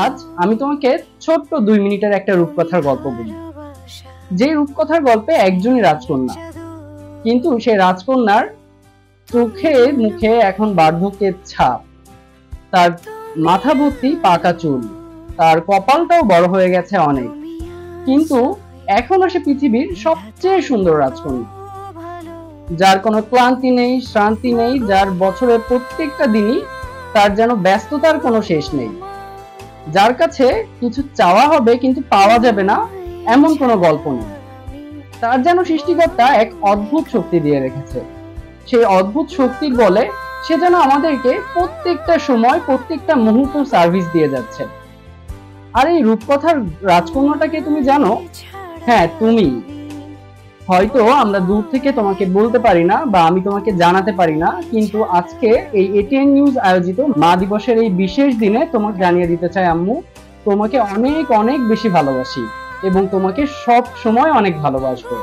আজ আমি তোমাকে ছোট্ট 2 মিনিটের একটা রূপকথার গল্প বলি। যে রূপকথার গল্পে একজনই রাজকন্যা, কিন্তু সেই রাজকন্যার চোখে মুখে এখন বার্ধক্যের ছাপ। তার মাথা ভর্তি পাকা চুল, তার কপালটাও বড় হয়ে গেছে অনেক, কিন্তু এখনো সে পৃথিবীর সবচেয়ে সুন্দর রাজকন্যা, যার কোনো ক্লান্তি নেই, শ্রান্তি নেই, যার বছরের প্রত্যেকটা দিনই তার যেন ব্যস্ততার কোনো শেষ নেই, যার কাছে কিছু চাওয়া হবে কিন্তু পাওয়া যাবে না এমন কোনো গল্প নেই। তার যেন সৃষ্টিকর্তা এক অদ্ভুত শক্তি দিয়ে রেখেছে। সেই অদ্ভুত শক্তির বলে সে যেন আমাদেরকে প্রত্যেকটা সময় প্রত্যেকটা মুহূর্ত সার্ভিস দিয়ে যাচ্ছে। আর এই রূপকথার রাজকন্যাটাকে তুমি জানো? হ্যাঁ, তুমি। হয়তো আমরা দূর থেকে তোমাকে বলতে পারি না বা আমি তোমাকে জানাতে পারি না, কিন্তু আজকে এই এটিএন নিউজ আয়োজিত মা দিবসের এই বিশেষ দিনে তোমাকে জানিয়ে দিতে চাই, আম্মু তোমাকে অনেক অনেক বেশি ভালোবাসি এবং তোমাকে সব সময় অনেক ভালোবাসবো।